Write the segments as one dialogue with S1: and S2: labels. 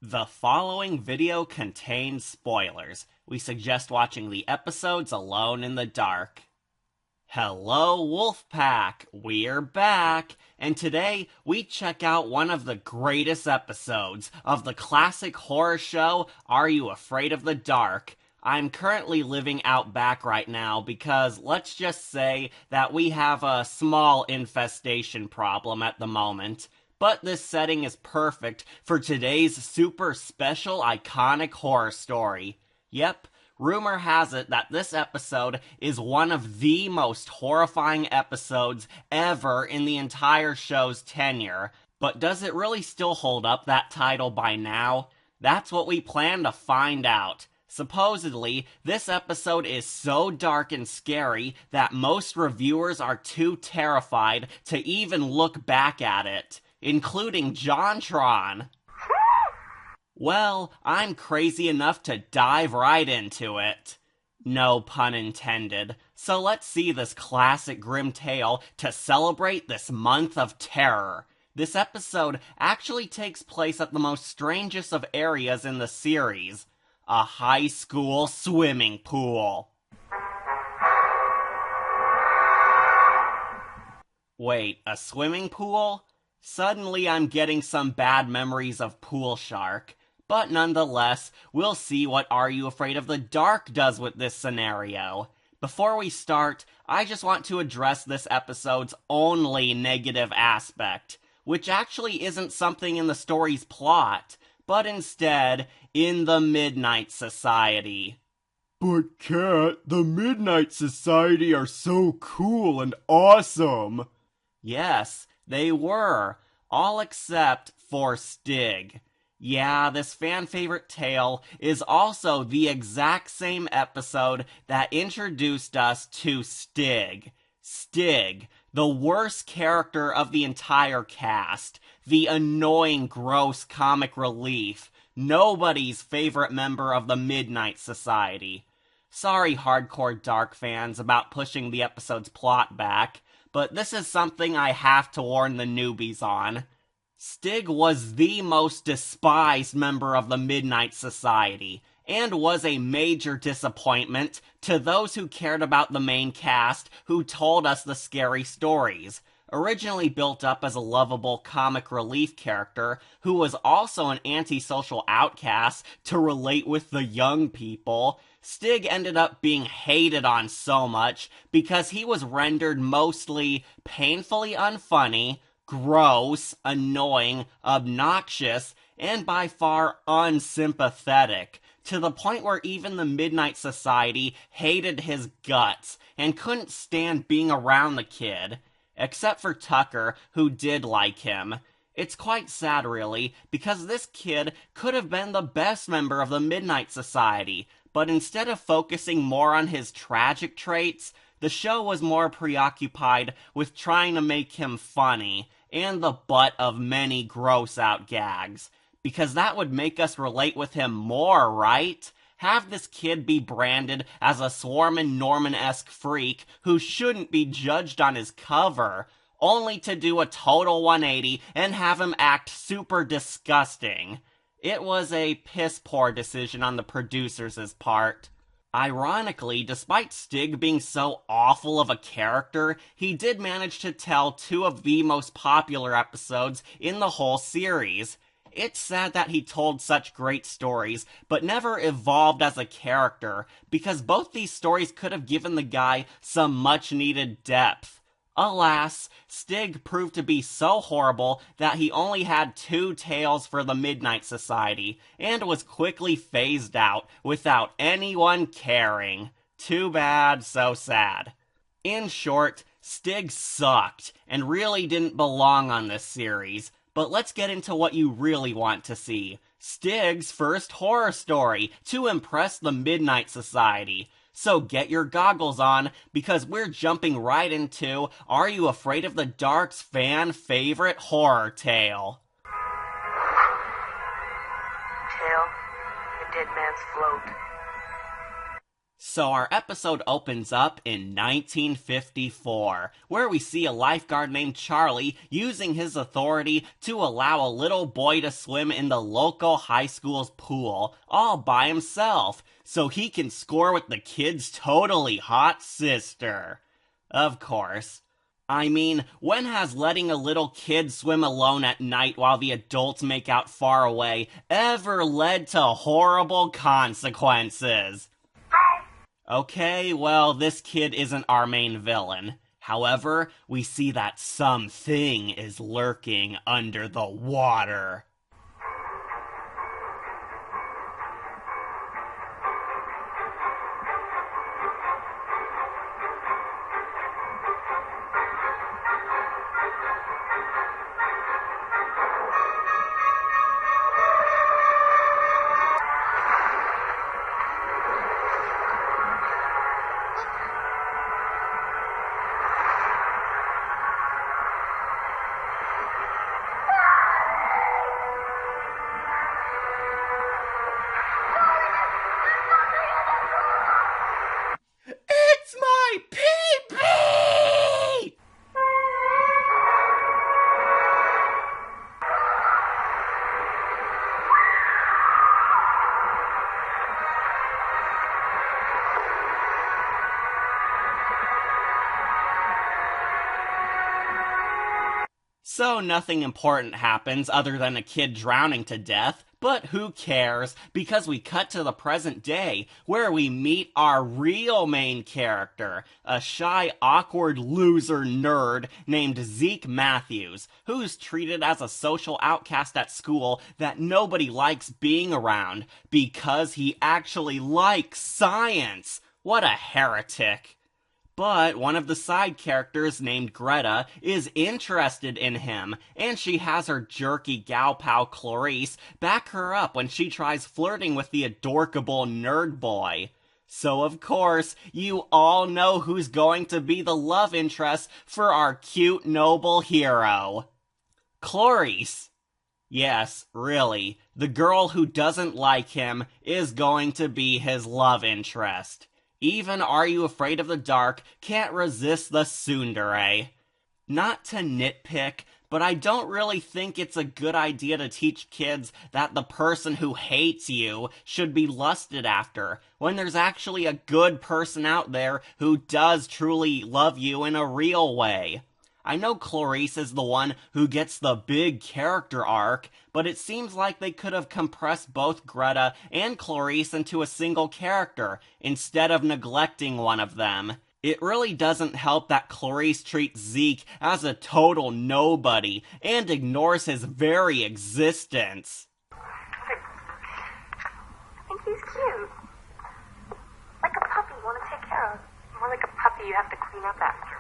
S1: The following video contains spoilers. We suggest watching the episodes alone in the dark. Hello, Wolfpack! We're back! And today, we check out one of the greatest episodes of the classic horror show, Are You Afraid of the Dark? I'm currently living out back right now because let's just say that we have a small infestation problem at the moment. But this setting is perfect for today's super special iconic horror story. Yep, rumor has it that this episode is one of the most horrifying episodes ever in the entire show's tenure. But does it really still hold up that title by now? That's what we plan to find out. Supposedly, this episode is so dark and scary that most reviewers are too terrified to even look back at it, including JonTron. Well, I'm crazy enough to dive right into it. No pun intended. So let's see this classic grim tale to celebrate this month of terror. This episode actually takes place at the most strangest of areas in the series. A high school swimming pool. Wait, a swimming pool? Suddenly I'm getting some bad memories of Pool Shark. But nonetheless, we'll see what Are You Afraid of the Dark does with this scenario. Before we start, I just want to address this episode's only negative aspect, which actually isn't something in the story's plot, but instead in the Midnight Society.
S2: But Cat, the Midnight Society are so cool and awesome!
S1: Yes, they were, all except for Stig. Yeah, this fan-favorite tale is also the exact same episode that introduced us to Stig. Stig, the worst character of the entire cast, the annoying, gross comic relief, nobody's favorite member of the Midnight Society. Sorry, hardcore dark fans, about pushing the episode's plot back, but this is something I have to warn the newbies on. Stig was the most despised member of the Midnight Society, and was a major disappointment to those who cared about the main cast who told us the scary stories. Originally built up as a lovable comic relief character who was also an antisocial outcast to relate with the young people, Stig ended up being hated on so much because he was rendered mostly painfully unfunny, gross, annoying, obnoxious, and by far unsympathetic, to the point where even the Midnight Society hated his guts and couldn't stand being around the kid. Except for Tucker, who did like him. It's quite sad, really, because this kid could have been the best member of the Midnight Society, but instead of focusing more on his tragic traits, the show was more preoccupied with trying to make him funny, and the butt of many gross-out gags. Because that would make us relate with him more, right? Have this kid be branded as a swarmin' Norman-esque freak who shouldn't be judged on his cover, only to do a total 180 and have him act super disgusting. It was a piss-poor decision on the producers' part. Ironically, despite Stig being so awful of a character, he did manage to tell two of the most popular episodes in the whole series. It's sad that he told such great stories, but never evolved as a character, because both these stories could have given the guy some much-needed depth. Alas, Stig proved to be so horrible that he only had 2 tales for the Midnight Society, and was quickly phased out without anyone caring. Too bad, so sad. In short, Stig sucked, and really didn't belong on this series. But let's get into what you really want to see. Stig's first horror story to impress the Midnight Society. So get your goggles on, because we're jumping right into Are You Afraid of the Dark's fan-favorite horror tale.
S3: Tale, a dead man's float.
S1: So our episode opens up in 1954, where we see a lifeguard named Charlie using his authority to allow a little boy to swim in the local high school's pool, all by himself, so he can score with the kid's totally hot sister. Of course. I mean, when has letting a little kid swim alone at night while the adults make out far away ever led to horrible consequences? Okay, well, this kid isn't our main villain. However, we see that something is lurking under the water. It's my pee-pee! So nothing important happens other than a kid drowning to death, but who cares, because we cut to the present day, where we meet our real main character, a shy, awkward loser nerd named Zeke Matthews, who's treated as a social outcast at school that nobody likes being around, because he actually likes science. What a heretic. But one of the side characters named Greta is interested in him, and she has her jerky gal pal Clarisse back her up when she tries flirting with the adorkable nerd boy. So of course, you all know who's going to be the love interest for our cute noble hero. Clarisse. Yes, really, the girl who doesn't like him is going to be his love interest. Even Are You Afraid of the Dark can't resist the tsundere. Not to nitpick, but I don't really think it's a good idea to teach kids that the person who hates you should be lusted after, when there's actually a good person out there who does truly love you in a real way. I know Clarisse is the one who gets the big character arc, but it seems like they could have compressed both Greta and Clarisse into a single character, instead of neglecting one of them. It really doesn't help that Clarisse treats Zeke as a total nobody, and ignores his very existence.
S3: I think he's cute. Like a puppy you want to take care of. More like a puppy you have to clean up after.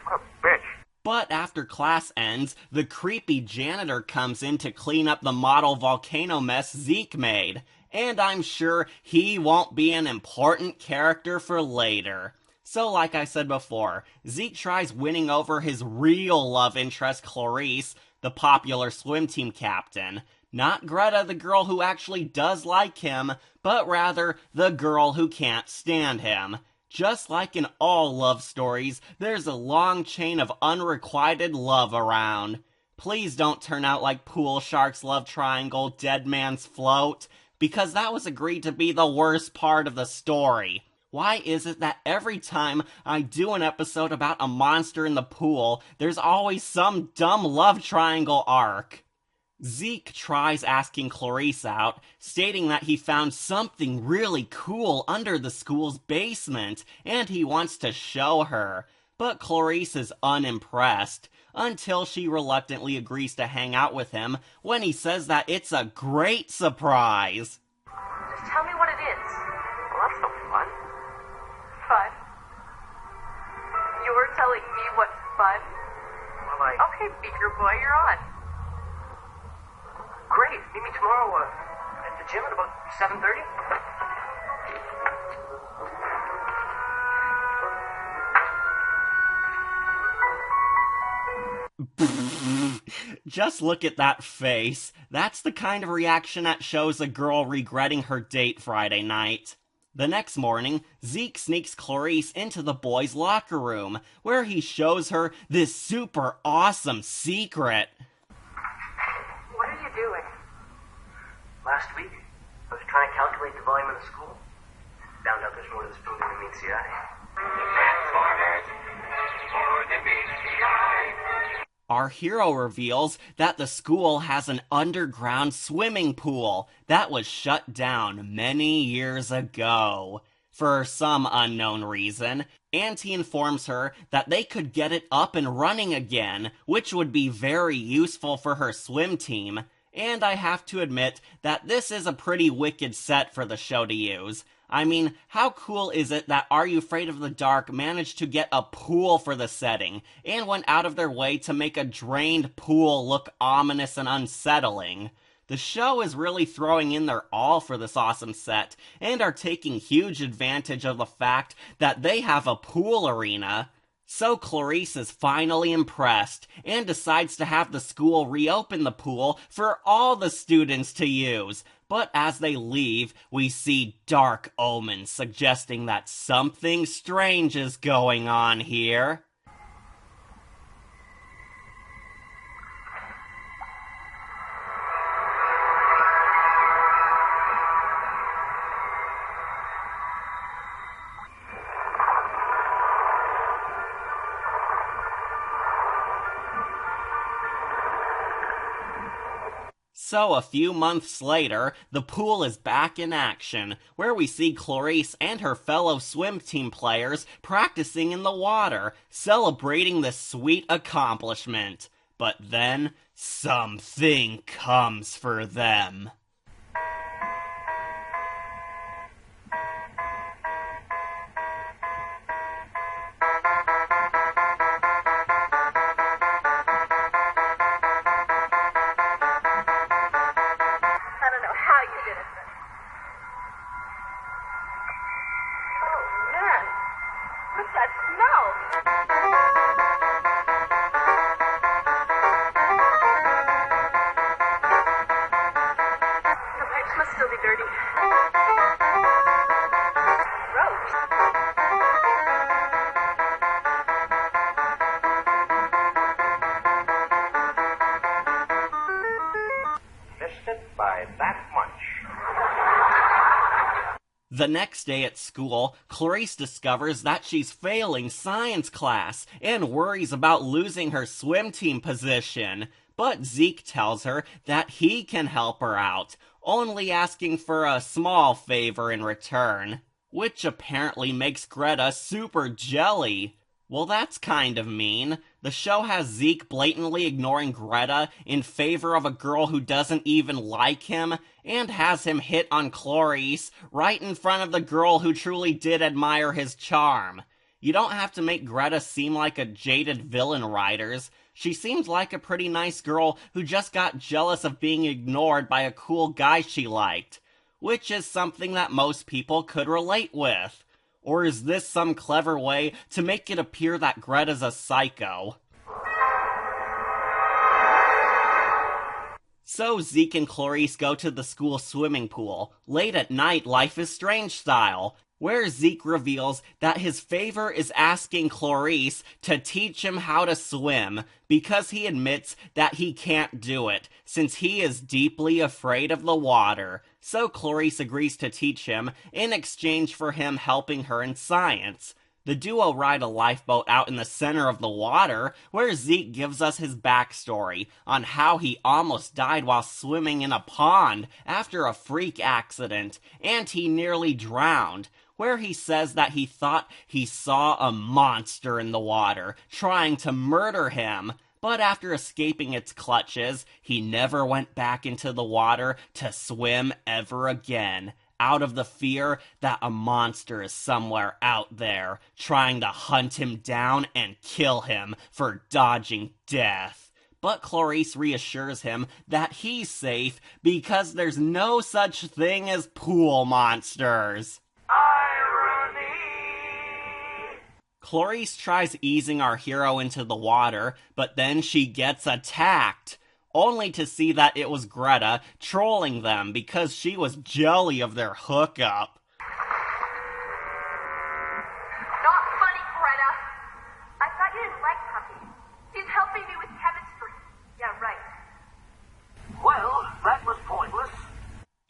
S4: What a bitch.
S1: But after class ends, the creepy janitor comes in to clean up the model volcano mess Zeke made. And I'm sure he won't be an important character for later. So like I said before, Zeke tries winning over his real love interest Clarisse, the popular swim team captain. Not Greta, the girl who actually does like him, but rather the girl who can't stand him. Just like in all love stories, there's a long chain of unrequited love around. Please don't turn out like Pool Shark's love triangle, Dead Man's Float, because that was agreed to be the worst part of the story. Why is it that every time I do an episode about a monster in the pool, there's always some dumb love triangle arc? Zeke tries asking Clarisse out, stating that he found something really cool under the school's basement, and he wants to show her. But Clarisse is unimpressed, until she reluctantly agrees to hang out with him when he says that it's a great surprise.
S3: Just tell me what it is.
S4: Well, that's no fun.
S3: Fun? You're telling me what's fun?
S4: Well,
S3: Okay, Beaker Boy, you're on.
S4: Great. Meet me tomorrow at the gym at about 7:30.
S1: Just look at that face. That's the kind of reaction that shows a girl regretting her date Friday night. The next morning, Zeke sneaks Clarisse into the boys' locker room, where he shows her this super awesome secret.
S3: What are you doing?
S4: Last week, I was trying to calculate the volume of the school. Found out there's more to this building than meets the eye.
S1: Our hero reveals that the school has an underground swimming pool that was shut down many years ago. For some unknown reason, Auntie informs her that they could get it up and running again, which would be very useful for her swim team. And I have to admit that this is a pretty wicked set for the show to use. I mean, how cool is it that Are You Afraid of the Dark managed to get a pool for the setting, and went out of their way to make a drained pool look ominous and unsettling? The show is really throwing in their all for this awesome set, and are taking huge advantage of the fact that they have a pool arena. So Clarisse is finally impressed, and decides to have the school reopen the pool for all the students to use. But as they leave, we see dark omens suggesting that something strange is going on here. So a few months later, the pool is back in action, where we see Clarisse and her fellow swim team players practicing in the water, celebrating this sweet accomplishment. But then, something comes for them. The next day at school, Clarisse discovers that she's failing science class and worries about losing her swim team position. But Zeke tells her that he can help her out, only asking for a small favor in return, which apparently makes Greta super jelly. Well, that's kind of mean. The show has Zeke blatantly ignoring Greta in favor of a girl who doesn't even like him, and has him hit on Clarisse right in front of the girl who truly did admire his charm. You don't have to make Greta seem like a jaded villain, writers. She seems like a pretty nice girl who just got jealous of being ignored by a cool guy she liked, which is something that most people could relate with. Or is this some clever way to make it appear that Greta's a psycho? So Zeke and Clarisse go to the school swimming pool, late at night Life is Strange style, where Zeke reveals that his favor is asking Clarisse to teach him how to swim, because he admits that he can't do it, since he is deeply afraid of the water. So Clarisse agrees to teach him, in exchange for him helping her in science. The duo ride a lifeboat out in the center of the water, where Zeke gives us his backstory on how he almost died while swimming in a pond after a freak accident, and he nearly drowned, where he says that he thought he saw a monster in the water, trying to murder him. But after escaping its clutches, he never went back into the water to swim ever again, out of the fear that a monster is somewhere out there, trying to hunt him down and kill him for dodging death. But Clarisse reassures him that he's safe because there's no such thing as pool monsters. Clarisse tries easing our hero into the water, but then she gets attacked, only to see that it was Greta trolling them because she was jelly of their hookup.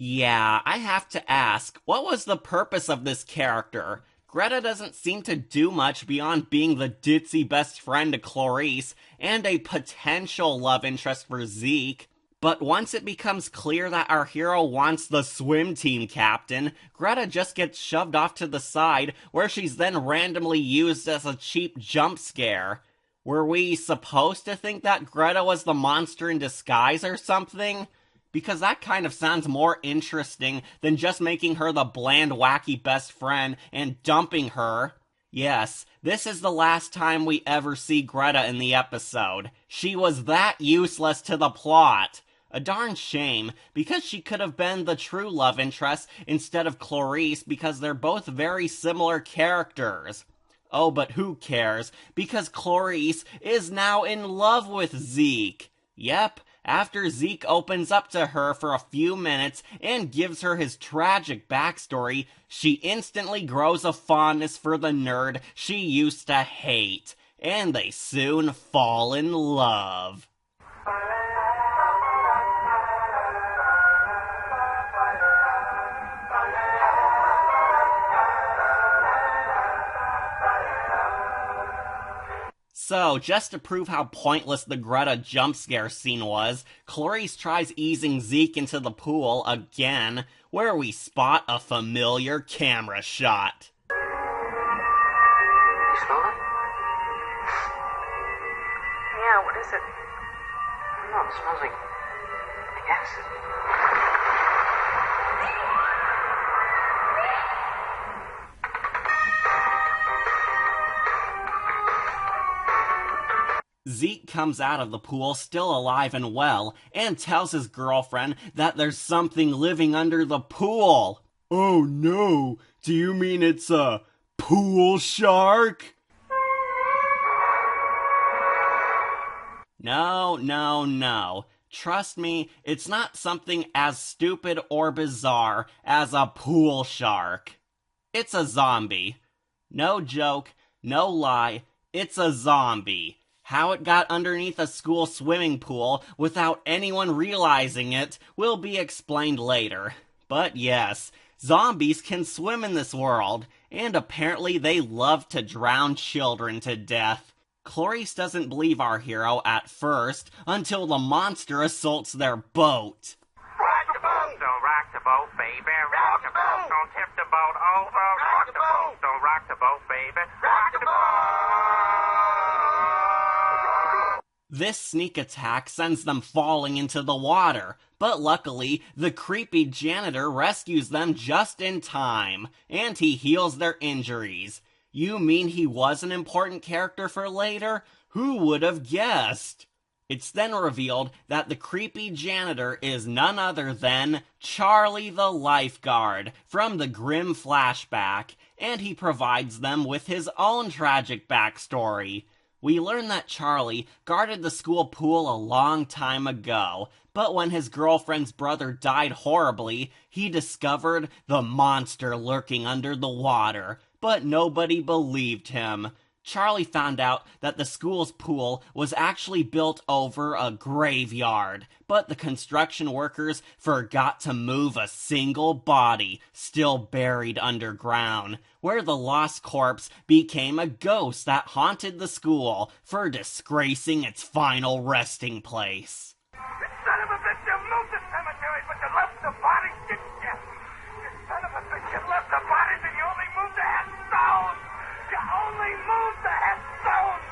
S1: Yeah, I have to ask, what was the purpose of this character? Greta doesn't seem to do much beyond being the ditzy best friend to Clarisse and a potential love interest for Zeke. But once it becomes clear that our hero wants the swim team captain, Greta just gets shoved off to the side, where she's then randomly used as a cheap jump scare. Were we supposed to think that Greta was the monster in disguise or something? Because that kind of sounds more interesting than just making her the bland, wacky best friend and dumping her. Yes, this is the last time we ever see Greta in the episode. She was that useless to the plot. A darn shame, because she could have been the true love interest instead of Clarisse, because they're both very similar characters. Oh, but who cares, because Clarisse is now in love with Zeke. Yep, after Zeke opens up to her for a few minutes and gives her his tragic backstory, she instantly grows a fondness for the nerd she used to hate, and they soon fall in love. So, just to prove how pointless the Greta jump scare scene was, Clarisse tries easing Zeke into the pool again, where we spot a familiar camera shot.
S4: You smell that?
S3: Yeah, what is it?
S4: I don't know, it smells like acid.
S1: Zeke comes out of the pool still alive and well, and tells his girlfriend that there's something living under the pool.
S2: Oh no, do you mean it's a pool shark?
S1: No. Trust me, it's not something as stupid or bizarre as a pool shark. It's a zombie. No joke, no lie, it's a zombie. How it got underneath a school swimming pool without anyone realizing it will be explained later. But yes, zombies can swim in this world, and apparently they love to drown children to death. Clarisse doesn't believe our hero at first, until the monster assaults their boat.
S5: Rock the boat! Don't rock the boat, baby. Rock the boat! Don't tip the boat over. Rock the boat! Don't rock the boat, baby. Rock the boat!
S1: This sneak attack sends them falling into the water, but luckily, the creepy janitor rescues them just in time, and he heals their injuries. You mean he was an important character for later? Who would have guessed? It's then revealed that the creepy janitor is none other than Charlie the lifeguard from the grim Flashback, and he provides them with his own tragic backstory. We learn that Charlie guarded the school pool a long time ago, but when his girlfriend's brother died horribly, he discovered the monster lurking under the water, but nobody believed him. Charlie found out that the school's pool was actually built over a graveyard, but the construction workers forgot to move a single body still buried underground, where the lost corpse became a ghost that haunted the school for disgracing its final resting place.
S5: Son of a bitch, you moved the cemetery, but you left the bodies, didn't you? You son of a bitch, you left the bodies and you only moved the headstones! You only moved the headstones!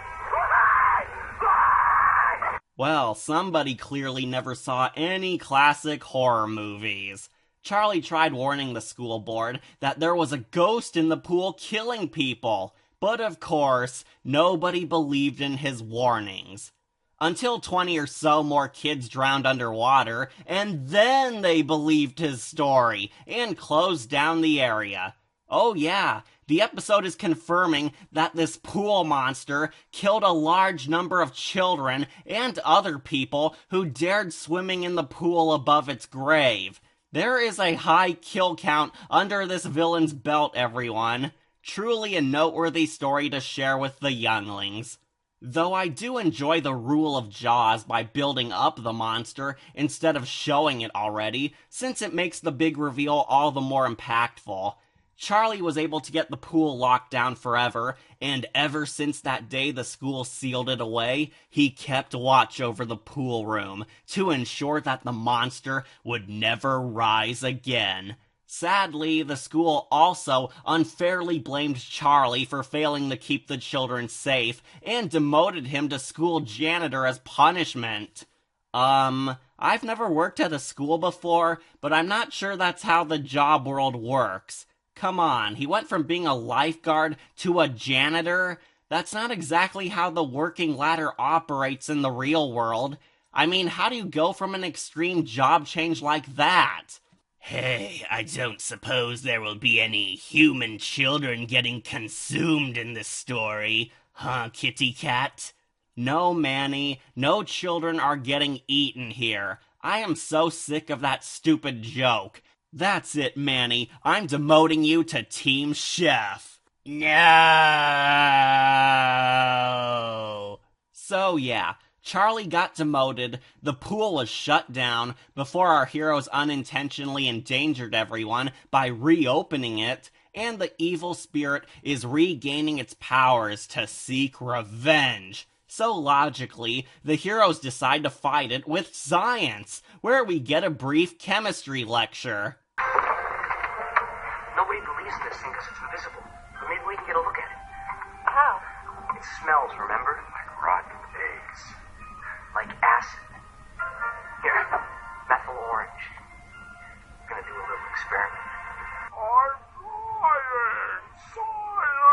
S1: Well, somebody clearly never saw any classic horror movies. Charlie tried warning the school board that there was a ghost in the pool killing people, but of course, nobody believed in his warnings. Until 20 or so more kids drowned underwater, and then they believed his story, and closed down the area. Oh yeah, the episode is confirming that this pool monster killed a large number of children and other people who dared swimming in the pool above its grave. There is a high kill count under this villain's belt, everyone. Truly a noteworthy story to share with the younglings. Though I do enjoy the rule of Jaws by building up the monster instead of showing it already, since it makes the big reveal all the more impactful. Charlie was able to get the pool locked down forever, and ever since that day the school sealed it away, he kept watch over the pool room to ensure that the monster would never rise again. Sadly, the school also unfairly blamed Charlie for failing to keep the children safe and demoted him to school janitor as punishment. I've never worked at a school before, but I'm not sure that's how the job world works. Come on, he went from being a lifeguard to a janitor? That's not exactly how the working ladder operates in the real world. I mean, how do you go from an extreme job change like that? Hey, I don't suppose there will be any human children getting consumed in this story, huh, kitty cat? No, Manny, no children are getting eaten here. I am so sick of that stupid joke. That's it, Manny. I'm demoting you to Team Chef. No! So yeah, Charlie got demoted, the pool was shut down before our heroes unintentionally endangered everyone by reopening it, and the evil spirit is regaining its powers to seek revenge. So logically, the heroes decide to fight it with science, where we get a brief chemistry lecture.
S4: Nobody believes in this thing because it's invisible. But maybe we can get a look at it.
S3: How?
S4: It smells, remember? Like rotten eggs. Like acid. Here, methyl orange. I'm gonna do a little experiment.
S5: I'm flying! Science!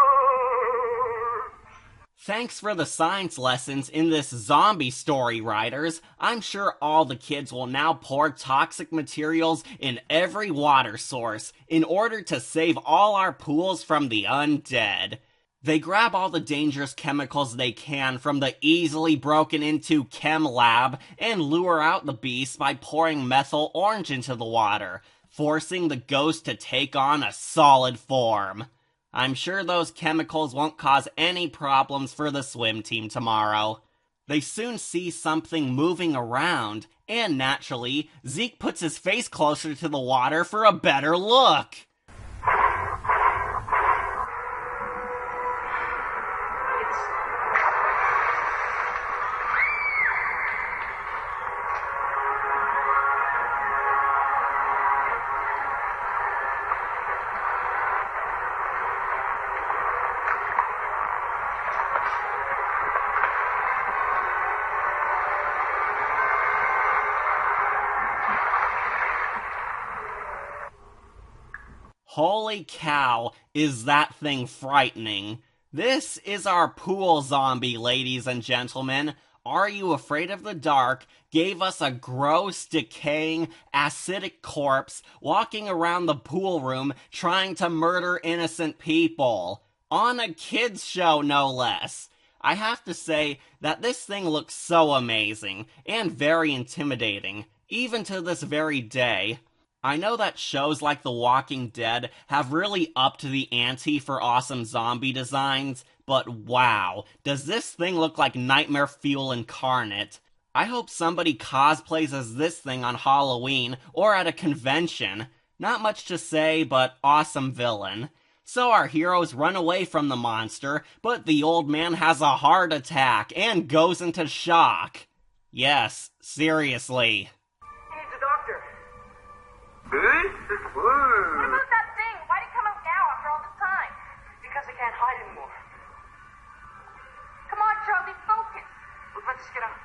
S1: Thanks for the science lessons in this zombie story, writers. I'm sure all the kids will now pour toxic materials in every water source in order to save all our pools from the undead. They grab all the dangerous chemicals they can from the easily broken into chem lab and lure out the beast by pouring methyl orange into the water, forcing the ghost to take on a solid form. I'm sure those chemicals won't cause any problems for the swim team tomorrow. They soon see something moving around, and naturally, Zeke puts his face closer to the water for a better look. Holy cow, is that thing frightening. This is our pool zombie, ladies and gentlemen. Are You Afraid of the Dark gave us a gross, decaying, acidic corpse walking around the pool room trying to murder innocent people. On a kids show, no less. I have to say that this thing looks so amazing and very intimidating, even to this very day. I know that shows like The Walking Dead have really upped the ante for awesome zombie designs, but wow, does this thing look like nightmare fuel incarnate. I hope somebody cosplays as this thing on Halloween or at a convention. Not much to say, but awesome villain. So our heroes run away from the monster, but the old man has a heart attack and goes into shock. Yes, seriously.
S4: He needs a doctor.
S3: What about that thing? Why'd it come out now after all this time?
S4: Because I can't hide anymore.
S3: Come on, Charlie, focus.
S4: Look, let's just get out.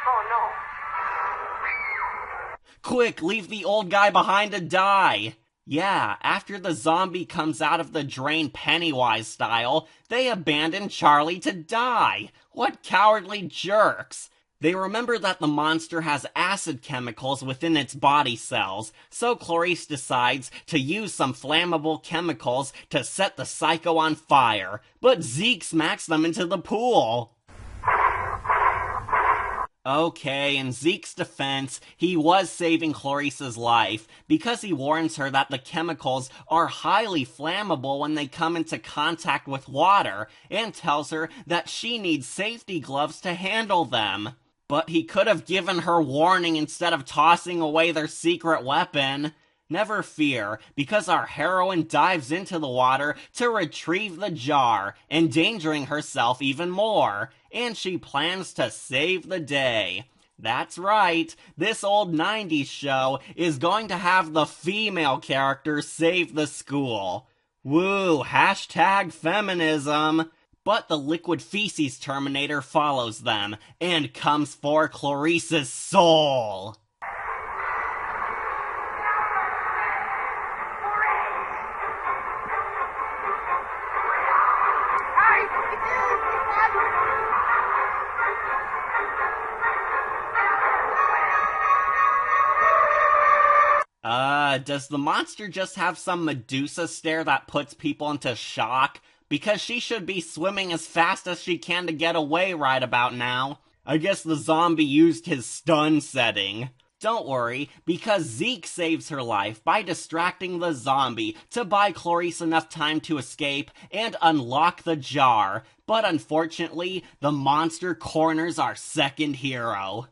S4: Oh, no.
S1: Quick, leave the old guy behind to die! Yeah, after the zombie comes out of the drain Pennywise style, they abandon Charlie to die! What cowardly jerks! They remember that the monster has acid chemicals within its body cells, so Clarisse decides to use some flammable chemicals to set the psycho on fire, but Zeke smacks them into the pool. Okay, in Zeke's defense, he was saving Clarisse's life because he warns her that the chemicals are highly flammable when they come into contact with water and tells her that she needs safety gloves to handle them. But he could have given her warning instead of tossing away their secret weapon. Never fear, because our heroine dives into the water to retrieve the jar, endangering herself even more, and she plans to save the day. That's right, this old 90s show is going to have the female character save the school. Woo, hashtag feminism. But the liquid feces Terminator follows them, and comes for Clarisse's soul. Does the monster just have some Medusa stare that puts people into shock? Because she should be swimming as fast as she can to get away right about now. I guess the zombie used his stun setting. Don't worry, because Zeke saves her life by distracting the zombie to buy Clarisse enough time to escape and unlock the jar. But unfortunately, the monster corners our second hero.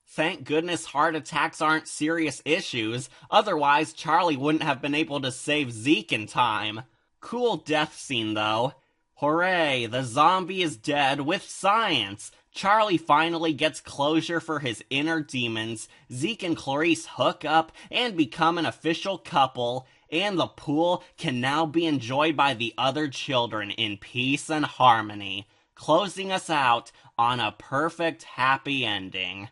S1: Thank goodness heart attacks aren't serious issues, otherwise Charlie wouldn't have been able to save Zeke in time. Cool death scene though. Hooray, the zombie is dead with science. Charlie finally gets closure for his inner demons, Zeke and Clarisse hook up and become an official couple, and the pool can now be enjoyed by the other children in peace and harmony, closing us out on a perfect happy ending.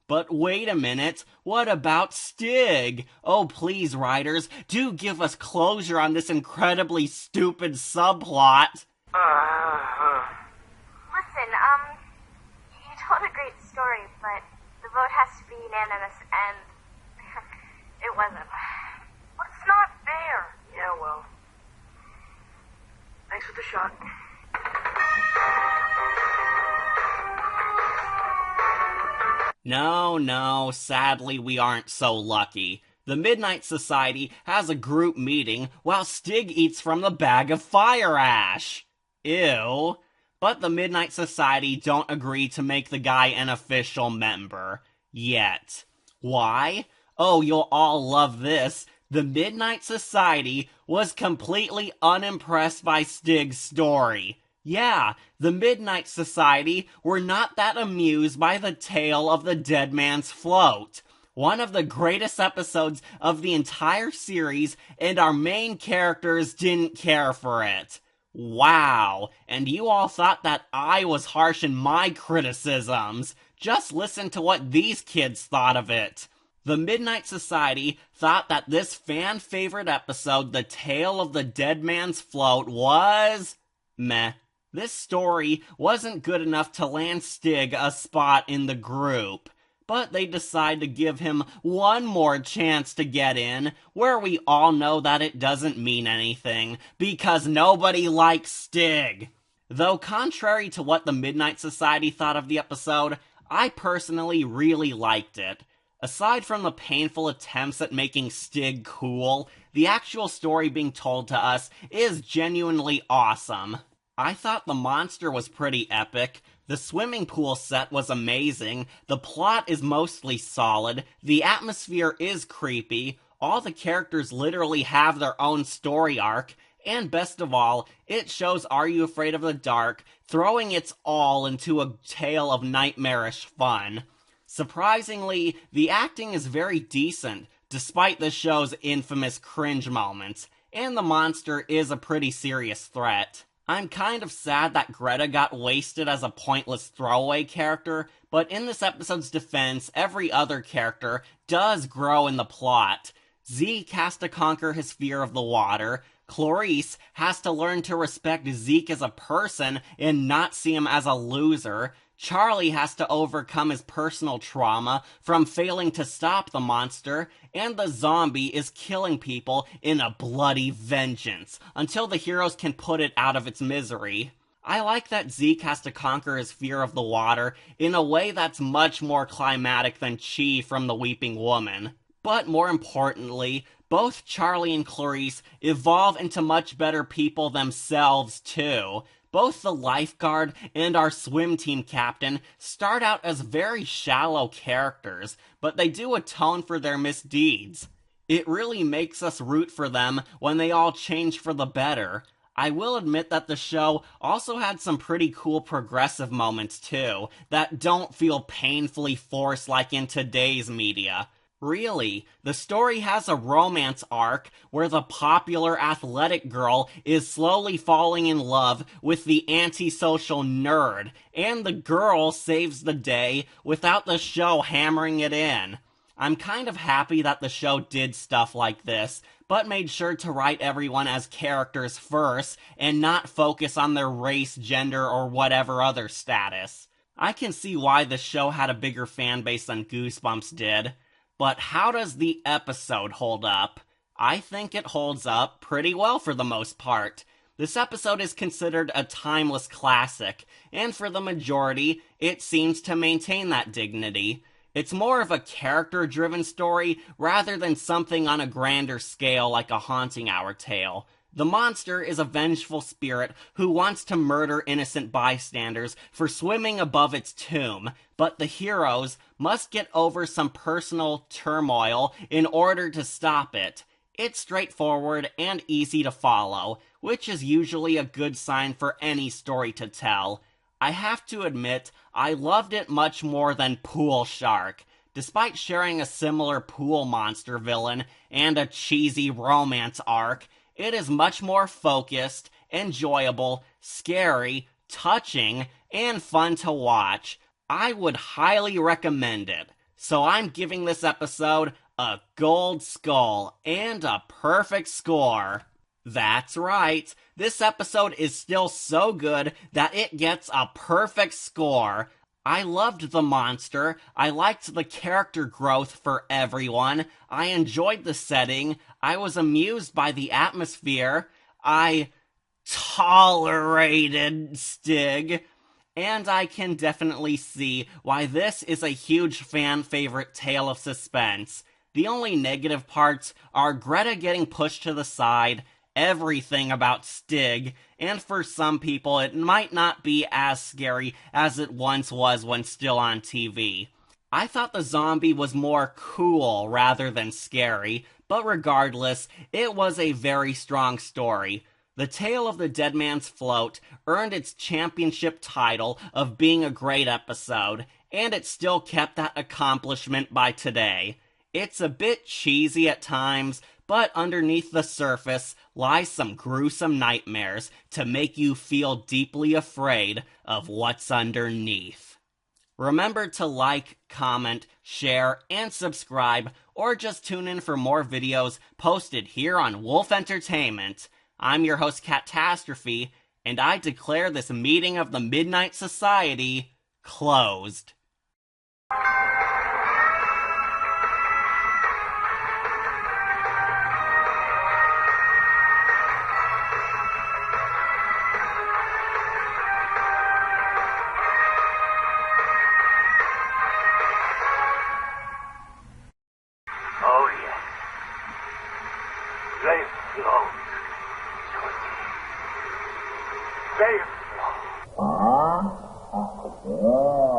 S1: But wait a minute, what about Stig? Oh please, writers, do give us closure on this incredibly stupid subplot.
S3: Listen, you told a great story, but the vote has to be unanimous, and it wasn't.
S4: But it's not fair. Yeah, well, thanks for the shot.
S1: No, sadly we aren't so lucky. The Midnight Society has a group meeting while Stig eats from the bag of fire ash. Ew. But the Midnight Society don't agree to make the guy an official member. Yet. Why? Oh, you'll all love this. The Midnight Society was completely unimpressed by Stig's story. Yeah, the Midnight Society were not that amused by the tale of the dead man's float. One of the greatest episodes of the entire series, and our main characters didn't care for it. Wow, and you all thought that I was harsh in my criticisms. Just listen to what these kids thought of it. The Midnight Society thought that this fan-favorite episode, The Tale of the Dead Man's Float, was meh. This story wasn't good enough to land Stig a spot in the group, but they decide to give him one more chance to get in, where we all know that it doesn't mean anything, because nobody likes Stig. Though contrary to what the Midnight Society thought of the episode, I personally really liked it. Aside from the painful attempts at making Stig cool, the actual story being told to us is genuinely awesome. I thought the monster was pretty epic, the swimming pool set was amazing, the plot is mostly solid, the atmosphere is creepy, all the characters literally have their own story arc, and best of all, it shows Are You Afraid of the Dark throwing its all into a tale of nightmarish fun. Surprisingly, the acting is very decent, despite the show's infamous cringe moments, and the monster is a pretty serious threat. I'm kind of sad that Greta got wasted as a pointless throwaway character, but in this episode's defense, every other character does grow in the plot. Zeke has to conquer his fear of the water. Clarisse has to learn to respect Zeke as a person and not see him as a loser. Charlie has to overcome his personal trauma from failing to stop the monster, and the zombie is killing people in a bloody vengeance until the heroes can put it out of its misery. I like that Zeke has to conquer his fear of the water in a way that's much more climatic than Chi from The Weeping Woman. But more importantly, both Charlie and Clarisse evolve into much better people themselves too. Both the lifeguard and our swim team captain start out as very shallow characters, but they do atone for their misdeeds. It really makes us root for them when they all change for the better. I will admit that the show also had some pretty cool progressive moments too, that don't feel painfully forced like in today's media. Really, the story has a romance arc where the popular athletic girl is slowly falling in love with the antisocial nerd, and the girl saves the day without the show hammering it in. I'm kind of happy that the show did stuff like this, but made sure to write everyone as characters first and not focus on their race, gender, or whatever other status. I can see why the show had a bigger fan base than Goosebumps did. But how does the episode hold up? I think it holds up pretty well for the most part. This episode is considered a timeless classic, and for the majority, it seems to maintain that dignity. It's more of a character-driven story rather than something on a grander scale like a Haunting Hour tale. The monster is a vengeful spirit who wants to murder innocent bystanders for swimming above its tomb, but the heroes must get over some personal turmoil in order to stop it. It's straightforward and easy to follow, which is usually a good sign for any story to tell. I have to admit, I loved it much more than Pool Shark. Despite sharing a similar pool monster villain and a cheesy romance arc, it is much more focused, enjoyable, scary, touching, and fun to watch. I would highly recommend it. So I'm giving this episode a gold skull and a perfect score. That's right. This episode is still so good that it gets a perfect score. I loved the monster, I liked the character growth for everyone, I enjoyed the setting, I was amused by the atmosphere, I tolerated Stig, and I can definitely see why this is a huge fan favorite tale of suspense. The only negative parts are Greta getting pushed to the side, everything about Stig, and for some people it might not be as scary as it once was when still on TV. I thought the zombie was more cool rather than scary, but regardless, it was a very strong story. The Tale of the Dead Man's Float earned its championship title of being a great episode, and it still kept that accomplishment by today. It's a bit cheesy at times, but underneath the surface lies some gruesome nightmares to make you feel deeply afraid of what's underneath. Remember to like, comment, share, and subscribe, or just tune in for more videos posted here on Wolf Entertainment. I'm your host, Catastrophe, and I declare this meeting of the Midnight Society closed.
S5: Oh, yes. Let float, Georgie. Let it float.